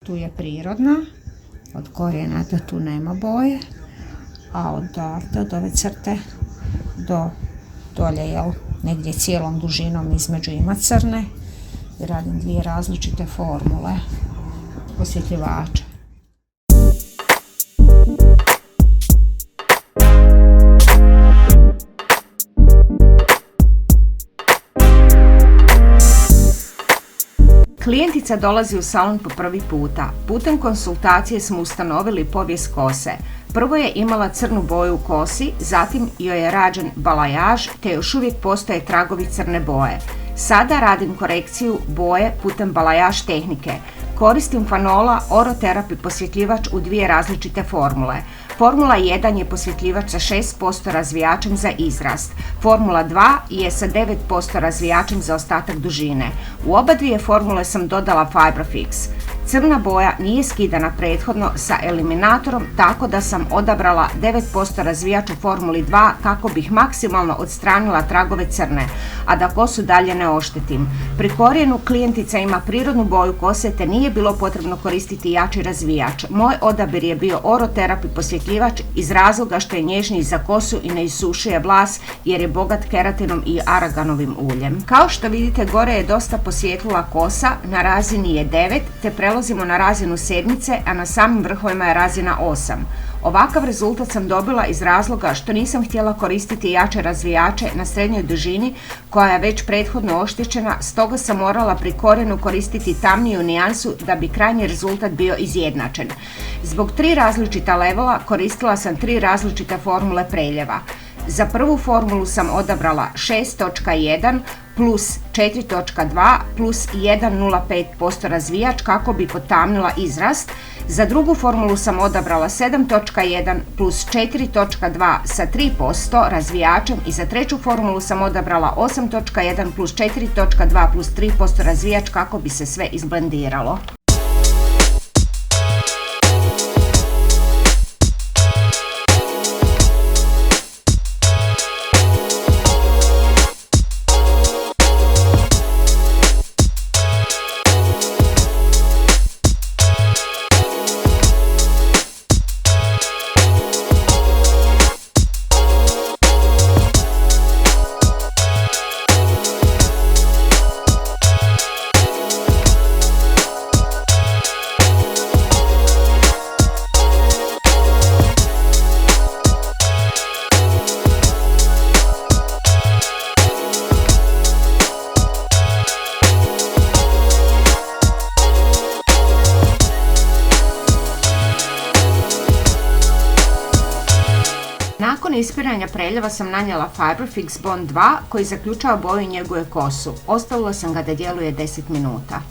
Tu je prirodna, od korijena do tu nema boje, a od ove crte do dolje, jel, negdje cijelom dužinom između ima crne i radim dvije različite formule osvjetljivača. Klijentica dolazi u salon po prvi puta. Putem konsultacije smo ustanovili povijest kose. Prvo je imala crnu boju u kosi, zatim joj je rađen balajaž, te još uvijek postoje tragovi crne boje. Sada radim korekciju boje putem balajaž tehnike. Koristim Fanola Orotherapi posvjetljivač u dvije različite formule. Formula 1 je posvjetljivač sa 6% razvijačem za izrast. Formula 2 je sa 9% razvijačem za ostatak dužine. U oba dvije formule sam dodala Fibrofix. Crna boja nije skidana prethodno sa eliminatorom, tako da sam odabrala 9% razvijač u formuli 2 kako bih maksimalno odstranila tragove crne, a da kosu dalje ne oštetim. Pri korijenu klijentica ima prirodnu boju kose te nije bilo potrebno koristiti jači razvijač. Moj odabir je bio Orotherapi posvjetljivač iz razloga što je nježniji za kosu i ne isušuje vlas jer je bogat keratinom i araganovim uljem. Kao što vidite, gore je dosta posvjetlila kosa, na razini je 9 te prelazimo na razinu sedmice, a na samim vrhovima je razina 8. Ovakav rezultat sam dobila iz razloga što nisam htjela koristiti jače razvijače na srednjoj dužini koja je već prethodno oštećena, stoga sam morala pri korijenu koristiti tamniju nijansu da bi krajnji rezultat bio izjednačen. Zbog 3 različita levela koristila sam 3 različite formule preljeva. Za prvu formulu sam odabrala 6.1 plus 4.2 plus 1,05% razvijač kako bi potamnila izrast. Za drugu formulu sam odabrala 7.1 plus 4.2 sa 3% razvijačem i za treću formulu sam odabrala 8.1 plus 4.2 plus 3% razvijač kako bi se sve izblendiralo. Nakon ispiranja preljeva sam nanijela Fibrofix Bond 2 koji zaključava boju i njeguje kosu. Ostavila sam ga da djeluje 10 minuta.